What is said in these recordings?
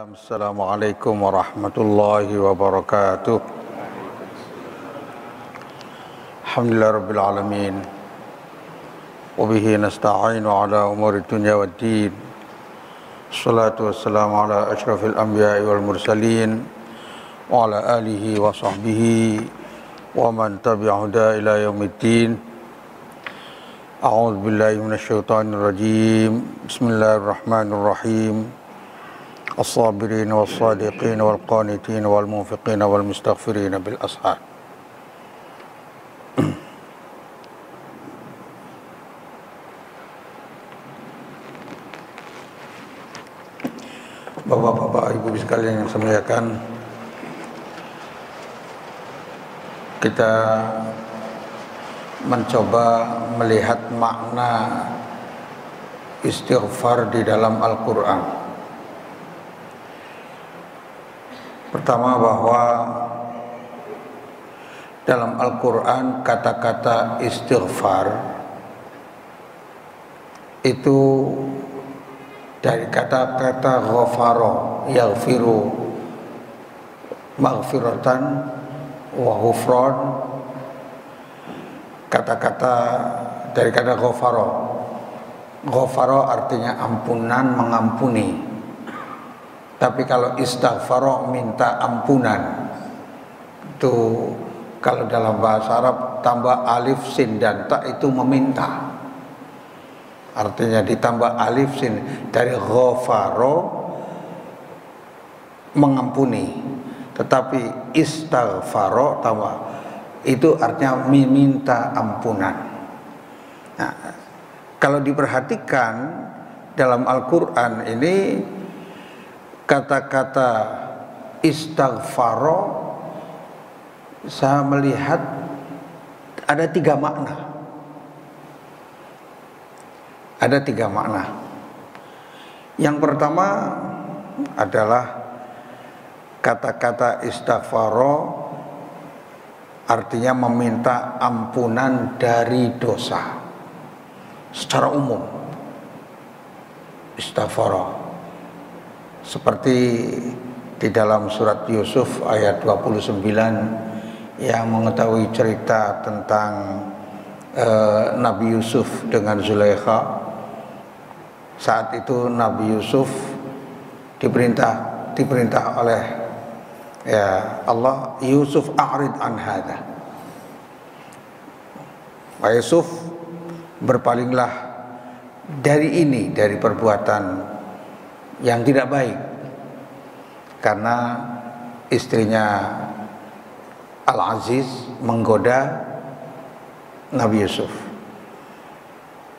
Assalamualaikum warahmatullahi wabarakatuh. Alhamdulillah rabbil alamin. Wabihi nasta'inu ala umuri dunya waddin. Assalatu wassalamu ala ashrafil anbiya'i wal mursalin wa ala alihi wa sahbihi wa man tabi'ahuda ila yaumiddin. A'udzu billahi minasyaitonir rajim. Bismillahirrahmanirrahim. الصابرين والصادقين والقانتين والمنفقين والمستغفرين بالأسحار. Bapak-bapak, ibu sekalian yang saya muliakan, kita mencoba melihat makna istighfar di dalam Al-Quran. Pertama, bahwa dalam Al-Quran kata-kata istighfar itu dari kata-kata ghafara yaghfiru maghfiratan wa ghufran. Kata-kata dari kata ghafara, ghafara artinya ampunan, mengampuni. Tapi kalau istighfar minta ampunan, itu kalau dalam bahasa Arab tambah alif sin dan ta itu meminta. Artinya ditambah alif sin dari ghafaro mengampuni, tetapi istighfar tambah itu artinya meminta ampunan. Nah, kalau diperhatikan dalam Al-Quran ini kata-kata istighfar, saya melihat ada tiga makna. Ada tiga makna. Yang pertama adalah kata-kata istighfar artinya meminta ampunan dari dosa secara umum. Istighfar seperti di dalam surat Yusuf ayat 29 yang mengetahui cerita tentang Nabi Yusuf dengan Zulaikha. Saat itu Nabi Yusuf diperintah oleh Allah, Yusuf a'rid an hadha. Yusuf, berpalinglah dari ini, dari perbuatan yang tidak baik, karena istrinya Al-Aziz menggoda Nabi Yusuf.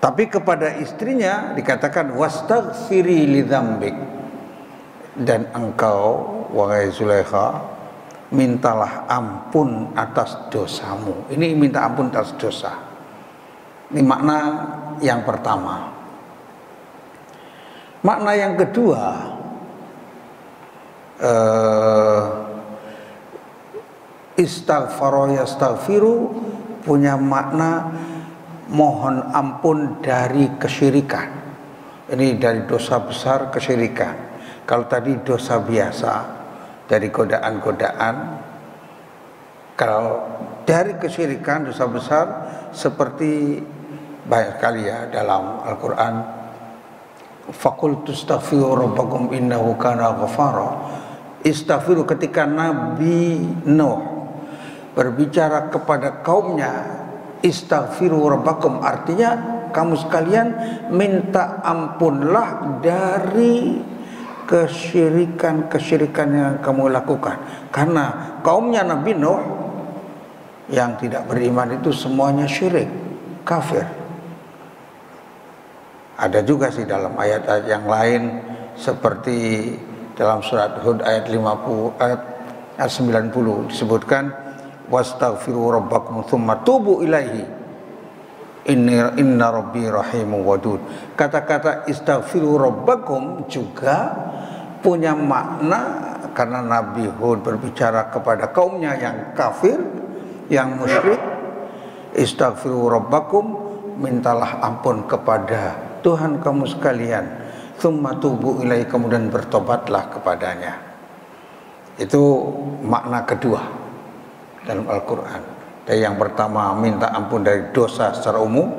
Tapi kepada istrinya dikatakan wastaghfiri li dzambik, dan engkau wahai Zulaikha mintalah ampun atas dosamu. Ini minta ampun atas dosa. Ini makna yang pertama. Makna yang kedua, istighfar yastaghfiru punya makna mohon ampun dari kesyirikan. Ini dari dosa besar kesyirikan. Kalau tadi dosa biasa dari godaan-godaan, kalau dari kesyirikan dosa besar seperti banyak kali ya dalam Al-Quran, faqultu astaghfiru rabbakum innahu kana ghafara. Istaghfiru, ketika Nabi Nuh berbicara kepada kaumnya, istaghfiru rabbakum artinya kamu sekalian minta ampunlah dari kesyirikan yang kamu lakukan. Karena kaumnya Nabi Nuh yang tidak beriman itu semuanya syirik, kafir. Ada juga sih dalam ayat-ayat yang lain, seperti dalam surat Hud ayat 50 ayat 90 disebutkan wastaghfiru rabbakum tsumma tubu ilaihi inna rabbi rahimun wadud. Kata-kata istaghfiru rabbakum juga punya makna, karena Nabi Hud berbicara kepada kaumnya yang kafir, yang musyrik. Istaghfiru rabbakum, mintalah ampun kepada Tuhan kamu sekalian, tsumma tubu ilaihi, kemudian bertobatlah kepadanya. Itu makna kedua dalam Al-Quran. Yang pertama minta ampun dari dosa secara umum,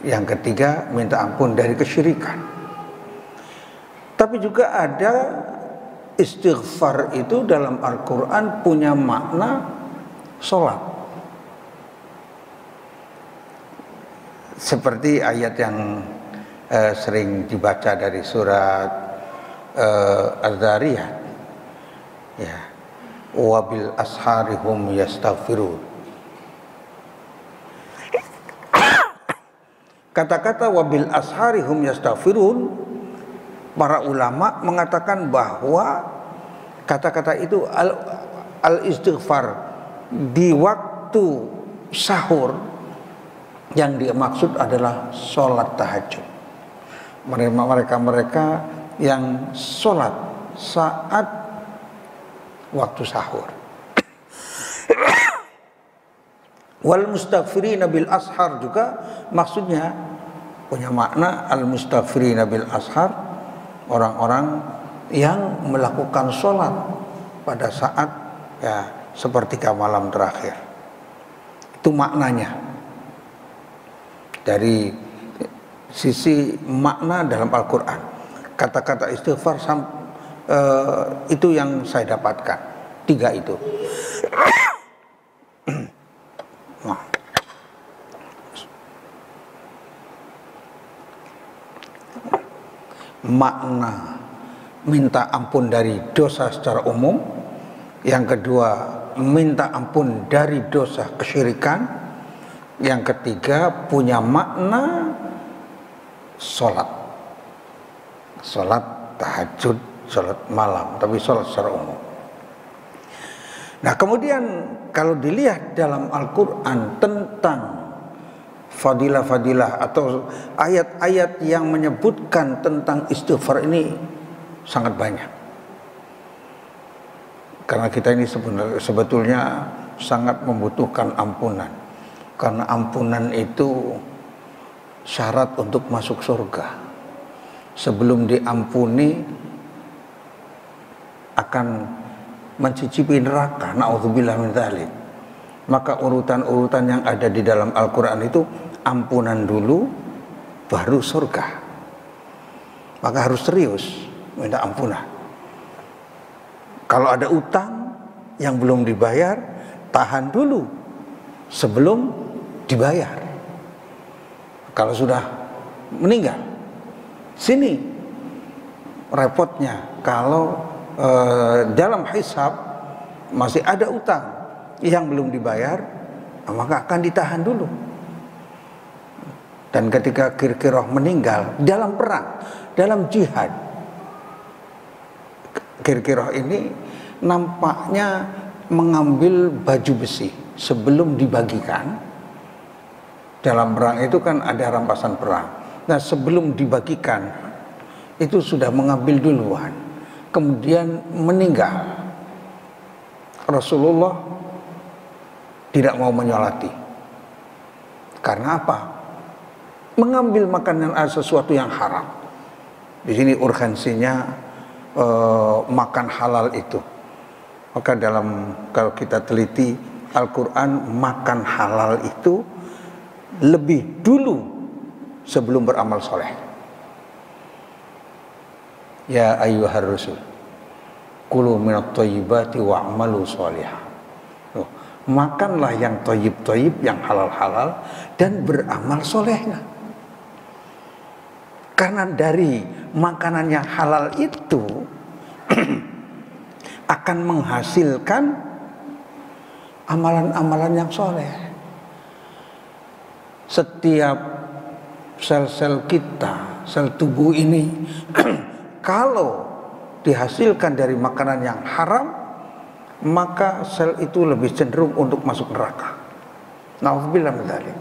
yang ketiga minta ampun dari kesyirikan. Tapi juga ada istighfar itu dalam Al-Quran punya makna sholat. Seperti ayat yang sering dibaca dari surat Az-Zariyat, ya, wabil asharihum yastaghfirun. Kata-kata wabil asharihum yastaghfirun, para ulama mengatakan bahwa kata-kata itu al-istighfar di waktu sahur, yang dia maksud adalah sholat tahajud. Mereka yang sholat saat waktu sahur. Wal mustaghfirina bil ashar juga maksudnya punya makna al-mustaghfirina bil ashar, orang-orang yang melakukan sholat pada saat ya sepertiga malam terakhir. Itu maknanya. Dari sisi makna dalam Al-Quran, kata-kata istighfar itu yang saya dapatkan, 3 itu. Makna minta ampun dari dosa secara umum, yang kedua minta ampun dari dosa kesyirikan, yang ketiga punya makna sholat tahajud, sholat malam, tapi sholat secara umum. Nah kemudian kalau dilihat dalam Al-Quran tentang fadilah-fadilah atau ayat-ayat yang menyebutkan tentang istighfar ini sangat banyak. Karena kita ini sebetulnya sangat membutuhkan ampunan. Karena ampunan itu syarat untuk masuk surga. Sebelum diampuni akan mencicipi neraka, na'udzubillah min dzalik. Maka urutan-urutan yang ada di dalam Al-Quran itu ampunan dulu, baru surga. Maka harus serius minta ampunan. Kalau ada utang yang belum dibayar, tahan dulu sebelum dibayar. Kalau sudah meninggal, sini repotnya kalau dalam hisab masih ada utang yang belum dibayar, maka akan ditahan dulu. Dan ketika Kirkiroh meninggal dalam perang, dalam jihad, Kirkiroh ini nampaknya mengambil baju besi sebelum dibagikan. Dalam perang itu kan ada rampasan perang. Nah sebelum dibagikan itu sudah mengambil duluan, kemudian meninggal. Rasulullah tidak mau menyolati. Karena apa? Mengambil makanan sesuatu yang haram. Di sini urgensinya makan halal itu. Maka kalau kita teliti Al-Quran, makan halal itu lebih dulu sebelum beramal soleh. Ya ayyuhar rusul, kulu minat thayyibati wa'malu sholihah. Makanlah yang thayyib-thayyib, yang halal-halal, dan beramal solehnya. Karena dari makanan yang halal itu akan menghasilkan amalan-amalan yang soleh. Setiap sel-sel kita, sel tubuh ini kalau dihasilkan dari makanan yang haram, maka sel itu lebih cenderung untuk masuk neraka. Na'udzubillah min dzalik.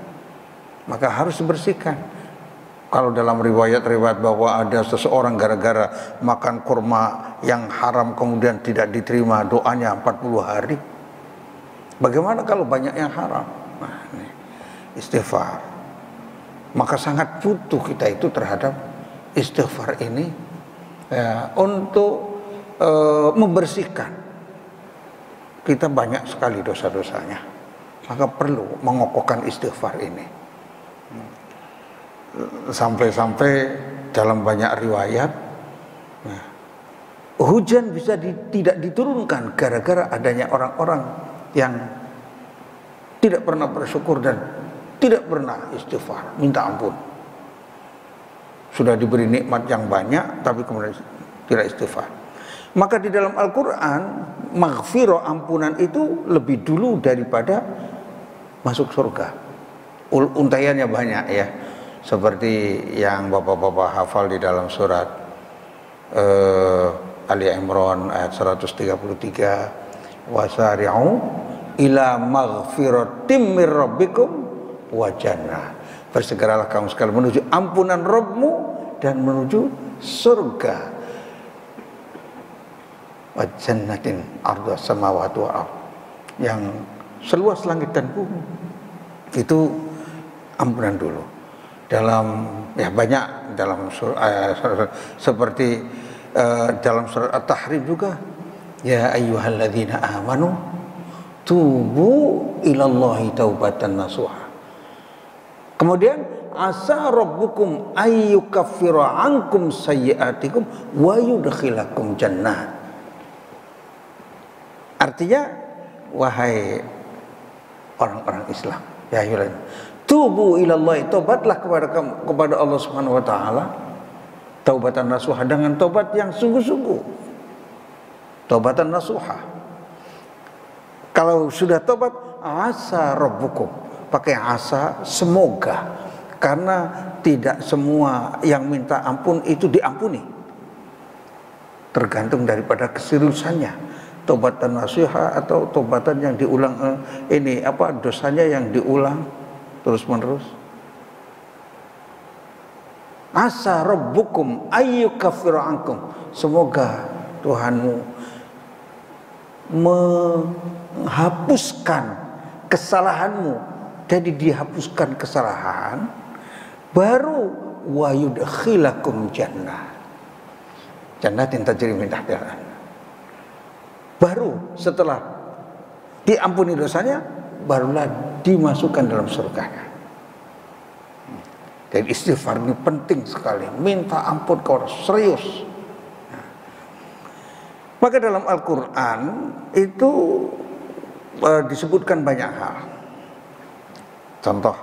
Maka harus dibersihkan. Kalau dalam riwayat-riwayat bahwa ada seseorang gara-gara makan kurma yang haram kemudian tidak diterima doanya 40 hari. Bagaimana kalau banyak yang haram? Nah, istighfar. Maka sangat butuh kita itu terhadap istighfar ini ya, untuk membersihkan. Kita banyak sekali dosa-dosanya, maka perlu mengokohkan istighfar ini. Sampai-sampai dalam banyak riwayat, nah, hujan bisa tidak diturunkan gara-gara adanya orang-orang yang tidak pernah bersyukur dan tidak pernah istighfar, minta ampun. Sudah diberi nikmat yang banyak tapi kemudian tidak istighfar. Maka di dalam Al-Quran, maghfirah, ampunan itu lebih dulu daripada masuk surga. Untaiannya banyak ya, seperti yang bapak-bapak hafal di dalam surat Ali Imran ayat 133, wasari'u ila maghfiratim mir rabbikum wa jannah. Bersegeralah kamu sekalian menuju ampunan Rabbmu dan menuju surga. Wa jannatin ardha samawati wal ardh, yang seluas langit dan bumi. Itu ampunan dulu. Dalam ya banyak dalam seperti dalam surat At-Tahrim juga, ya ayyuhalladzina amanu tubu ilallahi taubatan nasuha. Kemudian asa rabbukum ayyukaffira ankum sayyi'atikum wa yudkhilakum jannah. Artinya, wahai orang-orang Islam, ya ayyuhalladzina tubu ilallahi, tobatlah kepada Allah Subhanahu wa taala, taubatan nasuha, dengan tobat yang sungguh-sungguh. Taubatan nasuha. Kalau sudah tobat, asa rabbukum, pakai asa, semoga, karena tidak semua yang minta ampun itu diampuni, tergantung daripada keseriusannya. Taubatan nasuha atau taubatan yang diulang, dosanya yang diulang terus menerus. Asa rabbukum ayyukaffira ankum, semoga Tuhanmu menghapuskan kesalahanmu. Jadi dihapuskan kesalahan, baru wa yudkhilakum jannah, jannatin tajri min tahtiha. Baru setelah diampuni dosanya, barulah dimasukkan dalam surganya. Dan istighfar ini penting sekali, minta ampun ke orang, serius. Maka dalam Al-Quran itu disebutkan banyak hal. Contoh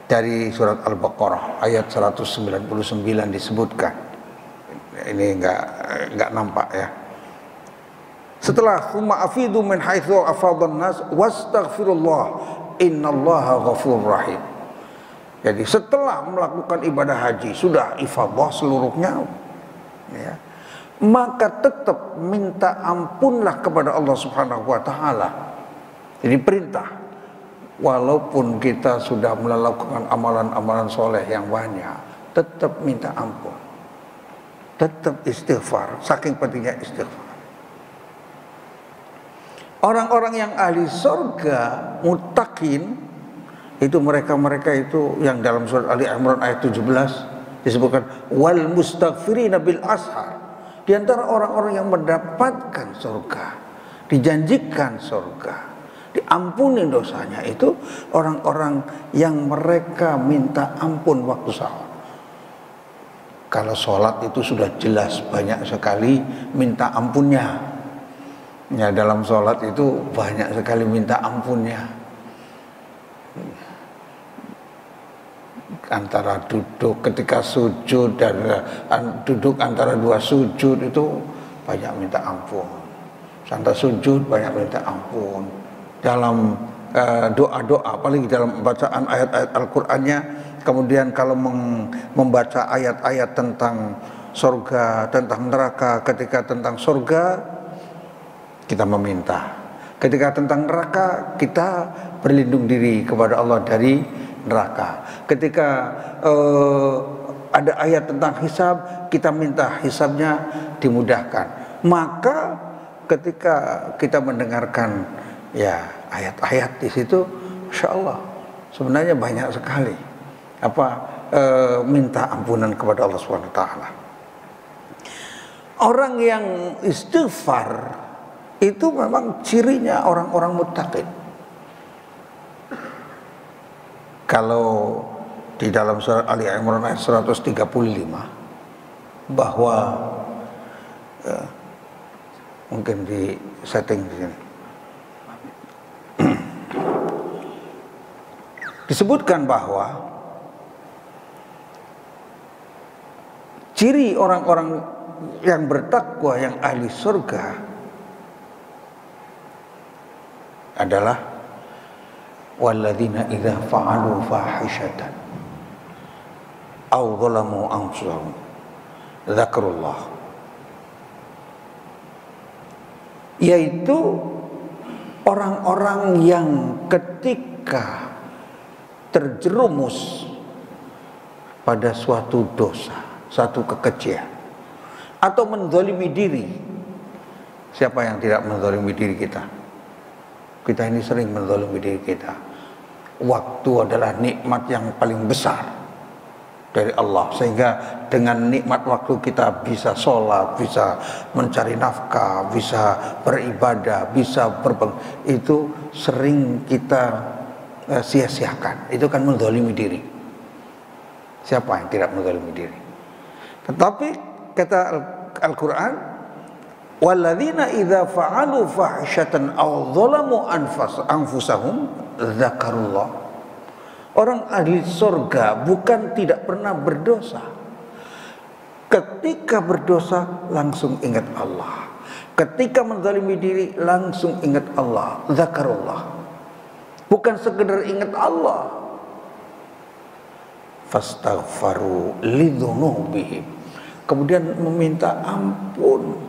dari surat Al-Baqarah ayat 199 disebutkan. Ini enggak nampak ya. Setelah thumma afidu min haitsu afadhan nas wastaghfirullah innallaha ghafurur rahim. Jadi setelah melakukan ibadah haji, sudah ifadah seluruhnya ya, maka tetap minta ampunlah kepada Allah Subhanahu wa taala. Ini perintah. Walaupun kita sudah melakukan amalan-amalan soleh yang banyak, tetap minta ampun, tetap istighfar. Saking pentingnya istighfar. Orang-orang yang ahli surga, muttaqin, itu mereka-mereka itu yang dalam surat Ali Imran ayat 17 disebutkan wal mustaghfirina bil ashar. Di antara orang-orang yang mendapatkan surga, dijanjikan surga, diampuni dosanya, itu orang-orang yang mereka minta ampun waktu sahur. Kalau sholat itu sudah jelas banyak sekali minta ampunnya. Ya, dalam sholat itu banyak sekali minta ampunnya. Antara duduk ketika sujud dan duduk antara dua sujud itu banyak minta ampun. Sampai sujud banyak minta ampun. Dalam doa-doa, apalagi dalam bacaan ayat-ayat Al-Qur'annya, kemudian kalau membaca ayat-ayat tentang surga, tentang neraka, ketika tentang surga kita meminta, ketika tentang neraka kita berlindung diri kepada Allah dari neraka, ketika ada ayat tentang hisab kita minta hisabnya dimudahkan. Maka ketika kita mendengarkan ya ayat-ayat di situ, Masya Allah, sebenarnya banyak sekali minta ampunan kepada Allah Subhanahu Wa Taala. Orang yang istighfar itu memang cirinya orang-orang muttaqin. Kalau di dalam surat Ali Imran ayat 135 bahwa mungkin di setting di sini disebutkan bahwa ciri orang-orang yang bertakwa yang ahli surga adalah walladzina idza fa'alu fahishatan aw zalamu anfusahum dzakarullah, yaitu orang-orang yang ketika terjerumus pada suatu dosa, satu kekejian, atau menzalimi diri. Siapa yang tidak menzalimi diri kita? Kita ini sering menzalimi diri kita. Waktu adalah nikmat yang paling besar dari Allah, sehingga dengan nikmat waktu kita bisa sholat, bisa mencari nafkah, bisa beribadah, bisa itu sering kita sia-siakan. Itu kan menzalimi diri. Siapa yang tidak menzalimi diri? Tetapi kata Al-Quran, walladzina idza fa'alu fahishatan aw zalamu anfusahum dzakarullah. Orang ahli surga bukan tidak pernah berdosa. Ketika berdosa langsung ingat Allah. Ketika menzalimi diri langsung ingat Allah, dzakarullah. Bukan sekedar ingat Allah. Fastaghfaru lidzunubihim. Kemudian meminta ampun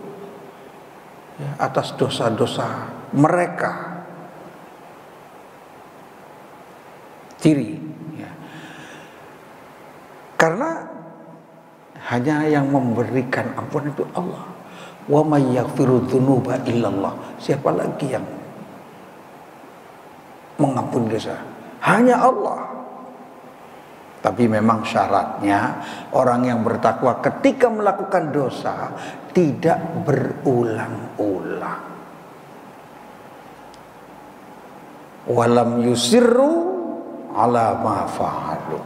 atas dosa-dosa mereka. Ciri ya. Karena hanya yang memberikan ampun itu Allah. Wa may yaghfiru dzunuba illallah. Siapa lagi yang mengampuni dosa? Hanya Allah. Tapi memang syaratnya orang yang bertakwa ketika melakukan dosa tidak berulang-ulang. Walam yusirru ala ma fa'alu.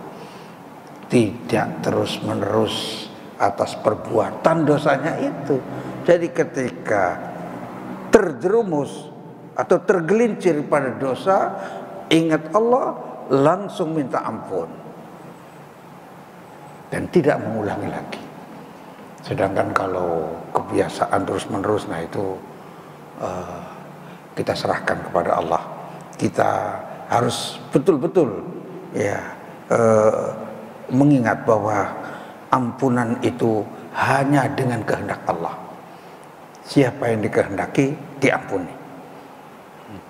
Tidak terus-menerus atas perbuatan dosanya itu. Jadi ketika terjerumus atau tergelincir pada dosa, ingat Allah, langsung minta ampun dan tidak mengulangi lagi. Sedangkan kalau kebiasaan terus-menerus, nah itu kita serahkan kepada Allah. Kita harus betul-betul ya mengingat bahwa ampunan itu hanya dengan kehendak Allah. Siapa yang dikehendaki diampuni,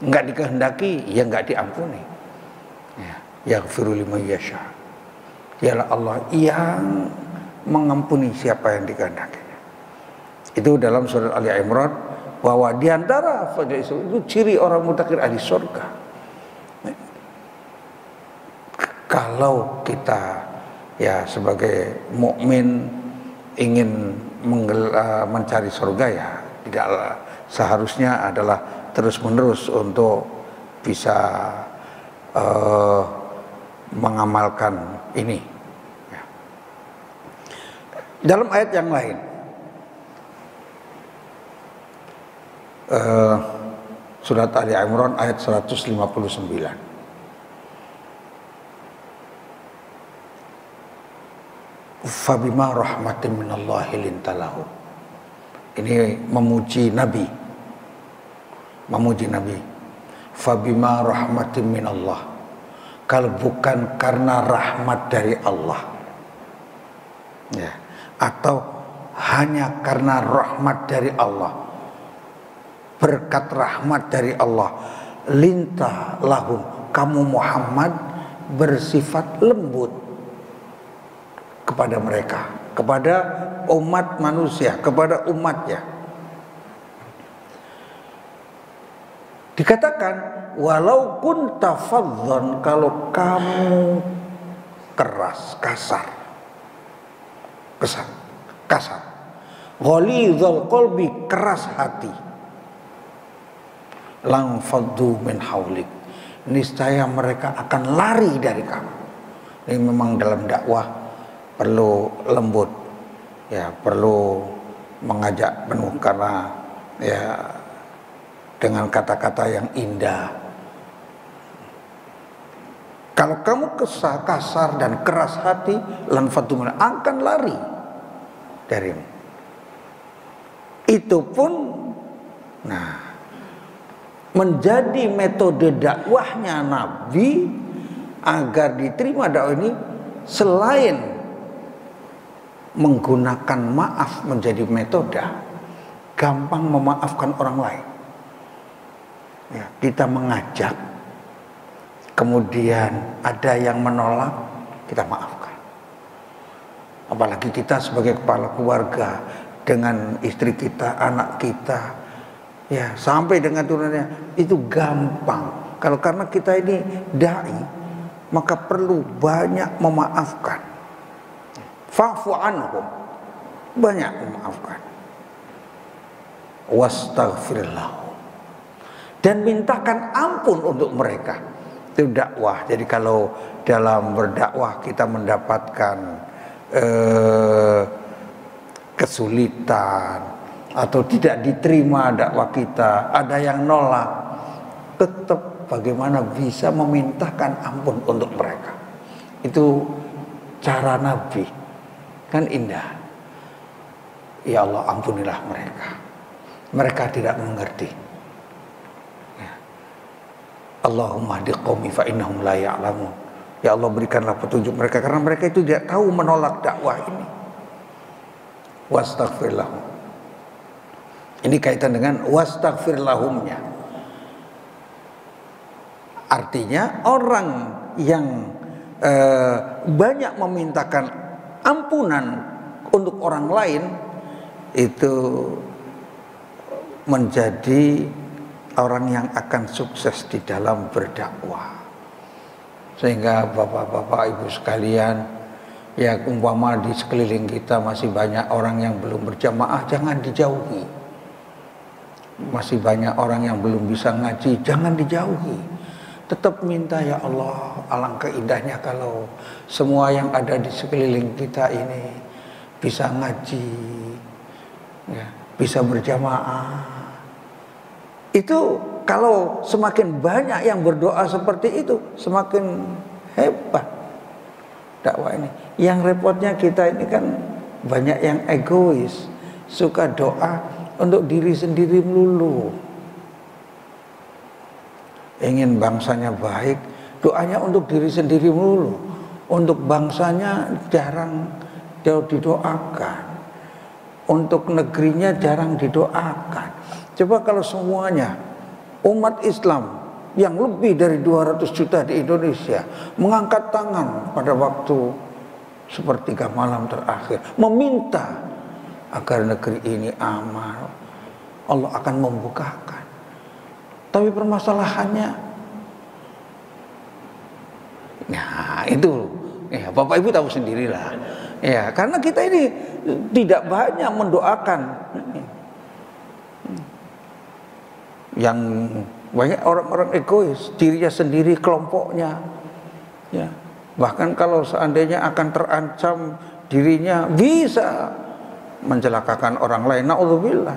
enggak dikehendaki ya enggak diampuni. Ya, yaghfiru liman yasha. Dialah Allah yang mengampuni siapa yang dikehendakinya. Itu dalam surat Ali Imran, bahwa diantara itu ciri orang muttaqin ahli surga. Kalau kita ya sebagai mukmin ingin mencari surga, ya tidak seharusnya adalah terus-menerus untuk bisa mengamalkan ini. Dalam ayat yang lain, surat Ali Imran ayat 159, fabima rahmatin minallahi lintalahu. Ini memuji Nabi, fabima rahmatin minallah. Kalau bukan karena rahmat dari Allah, ya, atau hanya karena rahmat dari Allah, berkat rahmat dari Allah, lintah lahum, kamu Muhammad bersifat lembut kepada mereka, kepada umat manusia, kepada umatnya. Dikatakan walau kunta faddan, kalau kamu keras, kasar, ghalidhal qalbi, keras hati, lang faddu min haulik, niscaya mereka akan lari dari kamu. Ini memang dalam dakwah perlu lembut, ya, perlu mengajak penuh, karena ya dengan kata-kata yang indah. Kalau kamu kasar dan keras hati, lan faddu akan lari darimu. Itu pun menjadi metode dakwahnya Nabi agar diterima dakwah ini, selain menggunakan maaf menjadi metode, gampang memaafkan orang lain. Ya, kita mengajak, kemudian ada yang menolak, kita maafkan. Apalagi kita sebagai kepala keluarga, dengan istri kita, anak kita, ya sampai dengan turunannya, itu gampang. Kalau karena kita ini dai, maka perlu banyak memaafkan. Fa'fu anhum, banyak memaafkan. Wastaghfir lahum, dan mintakan ampun untuk mereka. Itu dakwah. Jadi kalau dalam berdakwah kita mendapatkan kesulitan atau tidak diterima dakwah kita, ada yang nolak, tetap bagaimana bisa memintakan ampun untuk mereka. Itu cara Nabi, kan indah. Ya Allah, ampunilah mereka, mereka tidak mengerti. Ya. Allahumma hdi qaumi fa innahum la ya'lamun. Ya Allah, berikanlah petunjuk mereka, karena mereka itu tidak tahu menolak dakwah ini. Wastaghfir lahum, ini kaitan dengan wastaghfir lahumnya. Artinya orang yang banyak memintakan ampunan untuk orang lain, itu menjadi orang yang akan sukses di dalam berdakwah. Sehingga bapak-bapak, ibu sekalian, ya umpama di sekeliling kita masih banyak orang yang belum berjamaah, jangan dijauhi. Masih banyak orang yang belum bisa ngaji, jangan dijauhi. Tetap minta, ya Allah, alangkah indahnya kalau semua yang ada di sekeliling kita ini bisa ngaji, ya, bisa berjamaah. Itu kalau semakin banyak yang berdoa seperti itu, semakin hebat dakwah ini. Yang repotnya kita ini kan banyak yang egois, suka doa untuk diri sendiri melulu. Ingin bangsanya baik, doanya untuk diri sendiri melulu. Untuk bangsanya jarang didoakan, untuk negerinya jarang didoakan. Coba kalau semuanya umat Islam yang lebih dari 200 juta di Indonesia mengangkat tangan pada waktu sepertiga malam terakhir, meminta agar negeri ini aman, Allah akan membukakan. Tapi permasalahannya, nah itu, ya Bapak Ibu tahu sendirilah, ya karena kita ini tidak banyak mendoakan. Yang banyak orang-orang egois, dirinya sendiri, kelompoknya, ya. Bahkan kalau seandainya akan terancam dirinya, bisa mencelakakan orang lain. Na'udzubillah.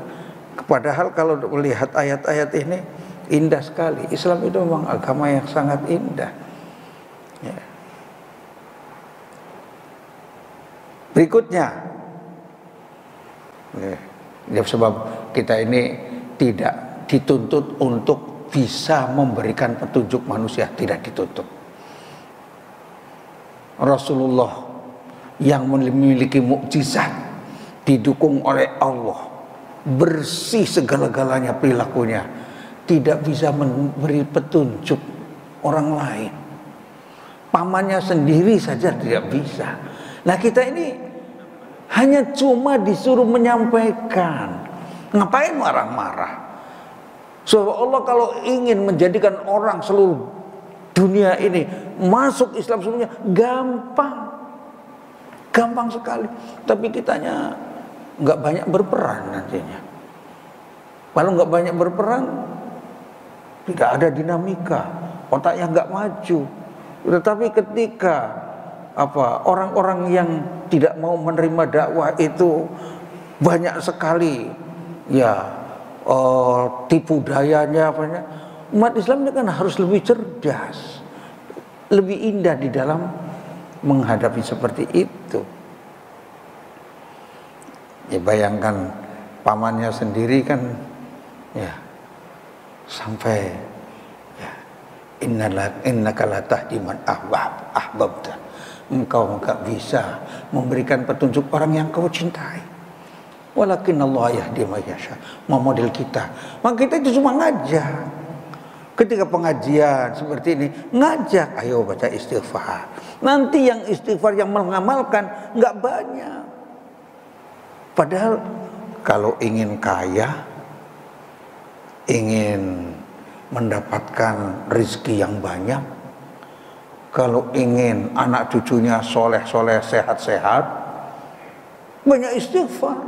Padahal kalau melihat ayat-ayat ini indah sekali. Islam itu memang agama yang sangat indah. Ya. Berikutnya, ya, sebab kita ini tidak dituntut untuk bisa memberikan petunjuk manusia, tidak dituntut. Rasulullah yang memiliki mukjizat, didukung oleh Allah, bersih segala-galanya perilakunya, tidak bisa memberi petunjuk orang lain. Pamannya sendiri saja tidak bisa. Nah kita ini hanya cuma disuruh menyampaikan. Ngapain marah-marah? So Allah kalau ingin menjadikan orang seluruh dunia ini masuk Islam seluruhnya, gampang. Gampang sekali. Tapi kitanya nggak banyak berperan nantinya. Kalau nggak banyak berperan, tidak ada dinamika, otaknya nggak maju. Tetapi ketika orang-orang yang tidak mau menerima dakwah itu banyak sekali, ya tipu dayanya, umat Islam ini kan harus lebih cerdas, lebih indah di dalam menghadapi seperti itu. Ya bayangkan pamannya sendiri kan, ya sampai ya, innaka la tahdi man ahbabta, engkau enggak bisa memberikan petunjuk orang yang kau cintai, walakin Allah yahdi man yasha. Mau model kita, maka kita itu cuma ngajak. Ketika pengajian seperti ini, ngajak, ayo baca istighfar. Nanti yang istighfar yang mengamalkan nggak banyak. Padahal kalau ingin kaya, ingin mendapatkan rezeki yang banyak, kalau ingin anak cucunya soleh-soleh, sehat-sehat, banyak istighfar.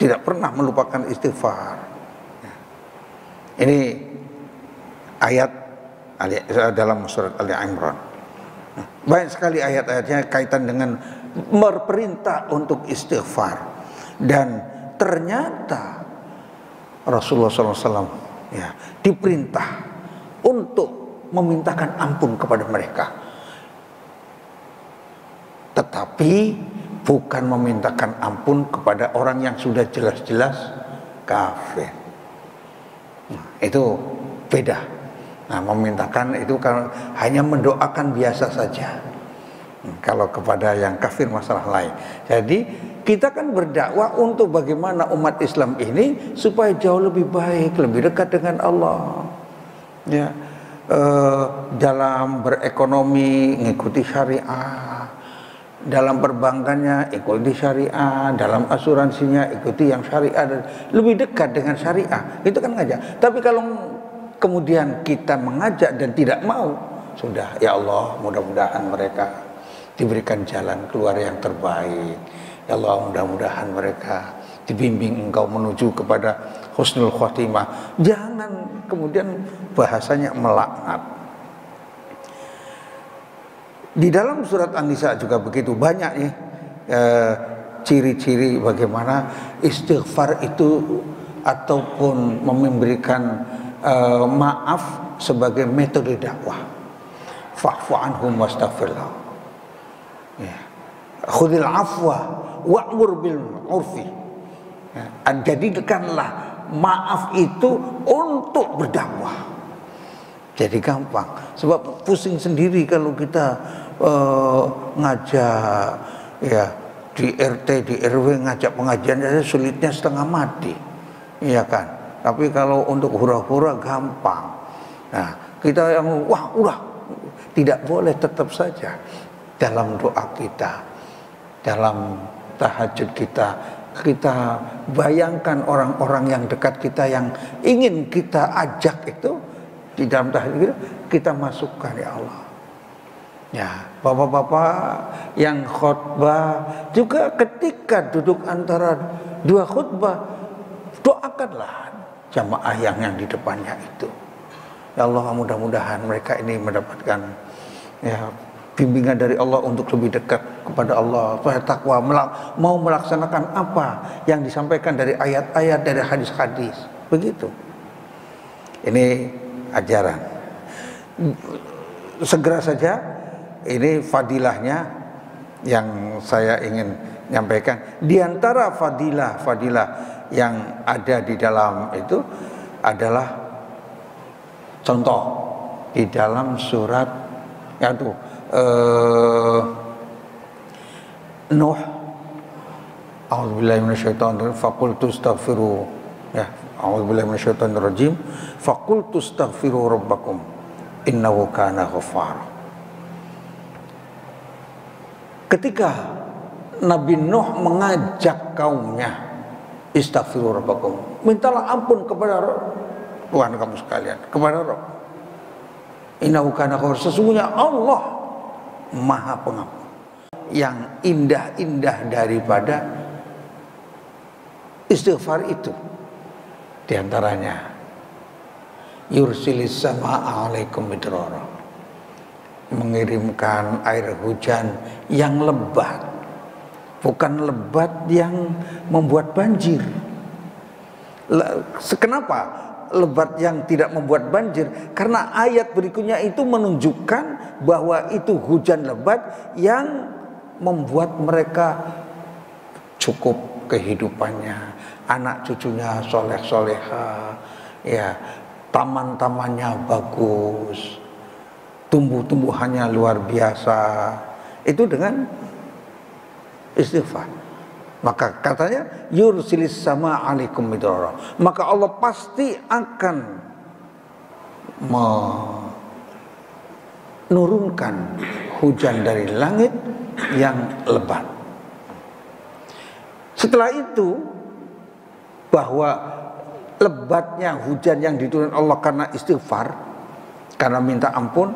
Tidak pernah melupakan istighfar. Ini ayat dalam surat Ali Imran. Banyak sekali ayat-ayatnya kaitan dengan berperintah untuk istighfar. Dan ternyata Rasulullah SAW ya, diperintah untuk memintakan ampun kepada mereka. Tetapi bukan memintakan ampun kepada orang yang sudah jelas-jelas kafir. Nah, itu beda. Nah, memintakan itu kalau hanya mendoakan biasa saja. Kalau kepada yang kafir masalah lain. Jadi kita kan berdakwah untuk bagaimana umat Islam ini supaya jauh lebih baik, lebih dekat dengan Allah. Ya, dalam berekonomi ngikuti syariah, dalam perbankannya ikuti syariah, dalam asuransinya ikuti yang syariah, dan lebih dekat dengan syariah. Itu kan ngajak. Tapi kalau kemudian kita mengajak dan tidak mau, sudah, ya Allah, mudah-mudahan mereka diberikan jalan keluar yang terbaik. Ya Allah, mudah-mudahan mereka dibimbing Engkau menuju kepada husnul khotimah. Jangan kemudian bahasanya melaknat. Di dalam surat An-Nisa juga begitu banyak ya ciri-ciri bagaimana istighfar itu ataupun memberikan maaf sebagai metode dakwah. Fa'fu anhum wastaghfir lahum. Ya. Khudil afwa wa'mur bil urfi. Ya. Jadikanlah maaf itu untuk berdakwah. Jadi gampang, sebab pusing sendiri kalau kita ngajak ya di RT, di RW ngajak pengajian aja sulitnya setengah mati, iya kan? Tapi kalau untuk hura-hura gampang. Nah, kita yang wah udah tidak boleh, tetap saja dalam doa kita, dalam tahajud kita bayangkan orang-orang yang dekat kita yang ingin kita ajak itu. Di dalam tahajud kita masukkan, ya Allah. Ya, bapak-bapak yang khutbah juga ketika duduk antara dua khutbah, doakanlah jamaah yang di depannya itu. Ya Allah, mudah-mudahan mereka ini mendapatkan ya bimbingan dari Allah untuk lebih dekat kepada Allah, supaya takwa, mau melaksanakan apa yang disampaikan dari ayat-ayat, dari hadis-hadis. Begitu. Ini ajaran. Segera saja, ini fadilahnya yang saya ingin nyampaikan. Di antara fadilah yang ada di dalam itu adalah contoh di dalam surat yaitu Nuh. A'udzubillahi minasyaitonir rajim. Faqultu astaghfiru. Ya, a'udzubillahi minasyaitonir rajim. Faqultu astaghfiru rabbakum innahu kana ghaffara. Ketika Nabi Nuh mengajak kaumnya Istaghfiru rabbakum. Mintalah ampun kepada Tuhan kamu sekalian, kepada Rabb. Innahu kana ghafur. Sesungguhnya Allah Maha Pengampun. Yang indah-indah daripada istighfar itu di antaranya yursilis samaa'a 'alaikum midrara, mengirimkan air hujan yang lebat, bukan lebat yang membuat banjir. Kenapa lebat yang tidak membuat banjir? Karena ayat berikutnya itu menunjukkan bahwa itu hujan lebat yang membuat mereka cukup kehidupannya, anak cucunya soleh-soleha, ya, taman-tamannya bagus, tumbuh-tumbuhannya luar biasa. Itu dengan istighfar. Maka katanya yursilis sama alaikum midrara, maka Allah pasti akan menurunkan hujan dari langit yang lebat. Setelah itu, bahwa lebatnya hujan yang diturunkan Allah karena istighfar, karena minta ampun,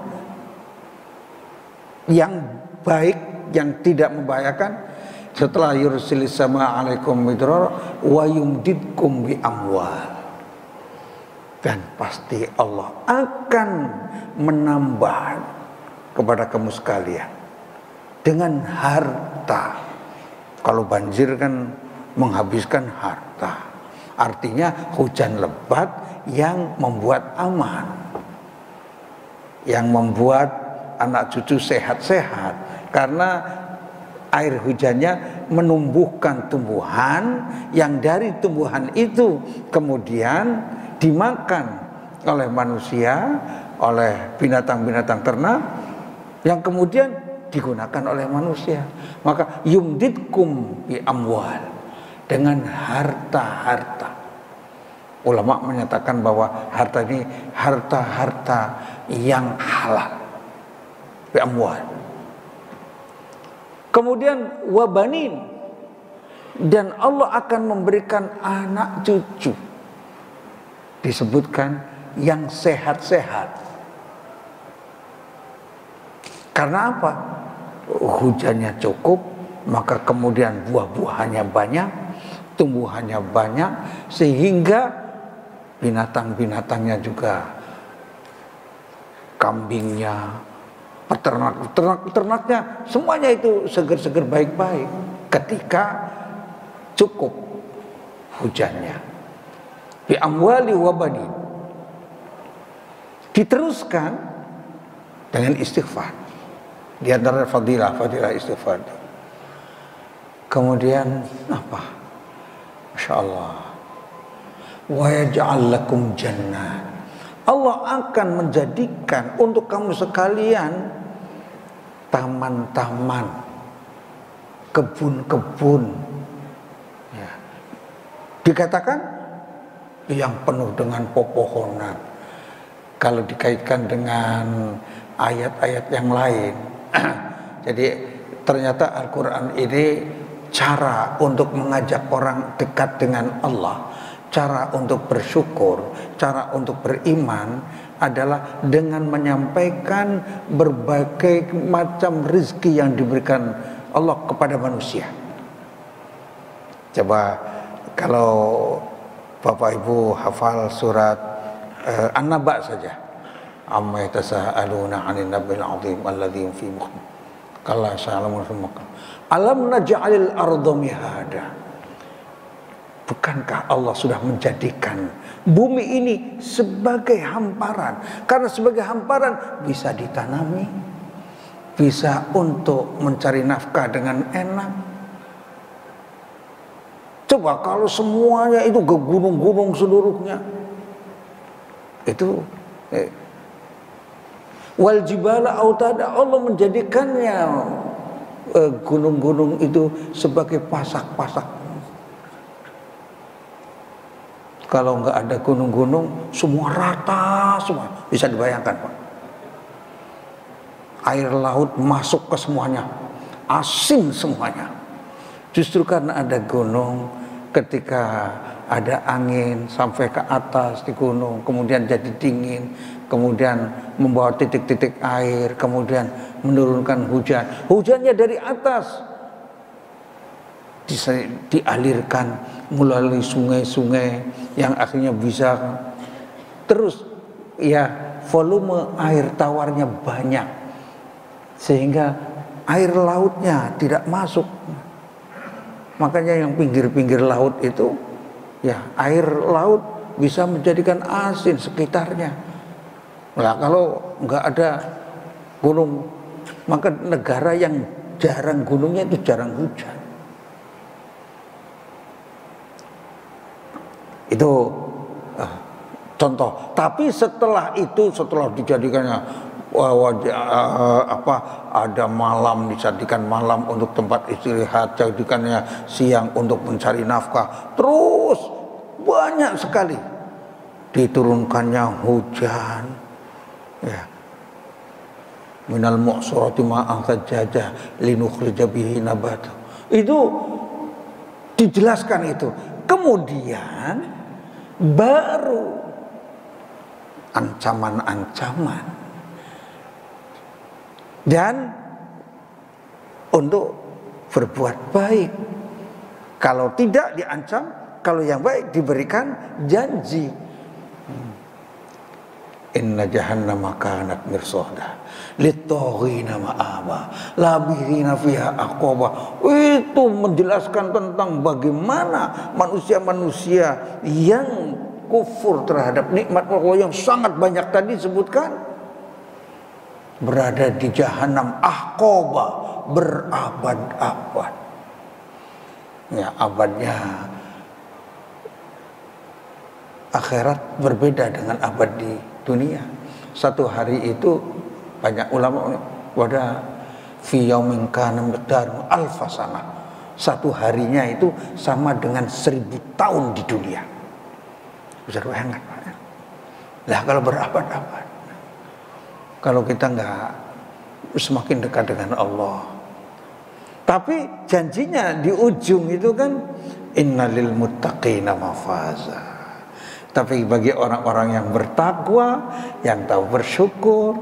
yang baik, yang tidak membahayakan. Setelah yursilis sama alaikum midrara wa yumdidkum bi amwal, dan pasti Allah akan menambah kepada kamu sekalian dengan harta. Kalau banjir kan menghabiskan harta, artinya hujan lebat yang membuat aman, yang membuat anak cucu sehat-sehat, karena air hujannya menumbuhkan tumbuhan yang dari tumbuhan itu kemudian dimakan oleh manusia, oleh binatang-binatang ternak yang kemudian digunakan oleh manusia. Maka yumdidkum bi amwal, dengan harta-harta. Ulama menyatakan bahwa harta ini harta-harta yang halal, bi amwal. Kemudian wabanin, dan Allah akan memberikan anak cucu, disebutkan yang sehat-sehat. Karena apa? Hujannya cukup, maka kemudian buah-buahannya banyak, tumbuhannya banyak, sehingga binatang-binatangnya juga, kambingnya, peternak-peternaknya, semuanya itu seger-seger baik-baik ketika cukup hujannya. Bi amwali wa banin. Diteruskan dengan istighfar. Di antara fadilah istighfar. Kemudian apa? Masya Allah. Wa yaj'al lakum jannah. Allah akan menjadikan untuk kamu sekalian taman-taman, kebun-kebun, ya. Dikatakan yang penuh dengan pepohonan. Kalau dikaitkan dengan ayat-ayat yang lain, jadi ternyata Al-Quran ini cara untuk mengajak orang dekat dengan Allah, cara untuk bersyukur, cara untuk beriman adalah dengan menyampaikan berbagai macam rizki yang diberikan Allah kepada manusia. Coba kalau Bapak Ibu hafal surat An-Naba saja. Amma yatasaaluna 'anil nabiyil 'azim alladzi fi mukhim. Kalla sa'alamun fi makan. Alam naj'alil arda mihada. Bukankah Allah sudah menjadikan bumi ini sebagai hamparan? Karena sebagai hamparan bisa ditanami, bisa untuk mencari nafkah dengan enak. Coba kalau semuanya itu ke gunung-gunung seluruhnya, itu wal jibala autada, Allah menjadikannya gunung-gunung itu sebagai pasak-pasak. Kalau nggak ada gunung-gunung, semua rata semua. Bisa dibayangkan, Pak. Air laut masuk ke semuanya, asin semuanya. Justru karena ada gunung, ketika ada angin sampai ke atas di gunung, kemudian jadi dingin, kemudian membawa titik-titik air, kemudian menurunkan hujan. Hujannya dari atas dialirkan melalui sungai-sungai yang akhirnya bisa terus ya volume air tawarnya banyak sehingga air lautnya tidak masuk. Makanya yang pinggir-pinggir laut itu ya air laut bisa menjadikan asin sekitarnya. Nah, kalau nggak ada gunung, maka negara yang jarang gunungnya itu jarang hujan. Itu contoh. Tapi setelah itu, setelah dijadikannya ada malam, dijadikan malam untuk tempat istirahat, jadikannya siang untuk mencari nafkah, terus banyak sekali diturunkannya hujan, ya. Minal mu'surati ma'an sajjaja linukhrija bihi nabata. Itu dijelaskan itu. Kemudian baru ancaman-ancaman dan untuk berbuat baik. Kalau tidak diancam, kalau yang baik diberikan janji. Inna jahannama kanat mirsada lit-taghina ma'aba labithina fiha aqaba. Itu menjelaskan tentang bagaimana manusia-manusia yang kufur terhadap nikmat Allah yang sangat banyak tadi disebutkan berada di jahanam aqaba, berabad-abad. Ya, abadnya akhirat berbeda dengan abad di dunia. Satu hari itu banyak ulama pada fi yaumin kana miqdaru alfasana. Satu harinya itu sama dengan 1000 tahun di dunia. Bisa bayangkan. Lah kalau berabad-abad, kalau kita nggak semakin dekat dengan Allah. Tapi janjinya di ujung itu kan innalil muttaqina mafaza. Tapi bagi orang-orang yang bertakwa, yang tahu bersyukur,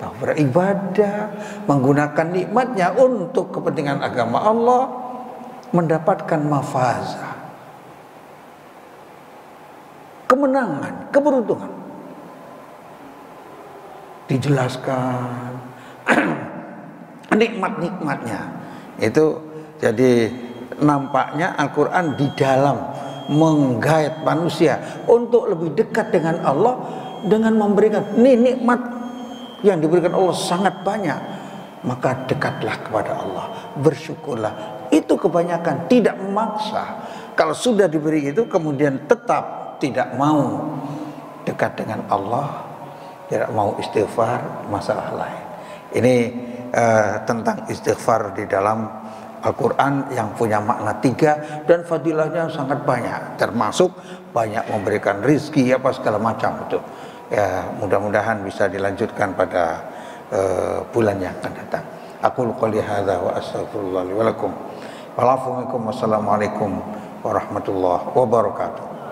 tahu beribadah, menggunakan nikmatnya untuk kepentingan agama Allah, mendapatkan mafaza, kemenangan, keberuntungan. Dijelaskan nikmat-nikmatnya. Itu jadi nampaknya Al-Quran di dalam menggait manusia untuk lebih dekat dengan Allah dengan memberikan nikmat yang diberikan Allah sangat banyak. Maka dekatlah kepada Allah, bersyukurlah. Itu kebanyakan, tidak memaksa. Kalau sudah diberi itu kemudian tetap tidak mau dekat dengan Allah, tidak mau istighfar, masalah lain. Ini tentang istighfar di dalam Al-Quran yang punya makna 3 dan fadilahnya sangat banyak, termasuk banyak memberikan rizki apa segala macam itu. Ya, mudah-mudahan bisa dilanjutkan pada bulan yang akan datang. Aqulu qouli hadza wa astaghfirullah li wa lakum. Wassalamualaikum warahmatullahi wabarakatuh.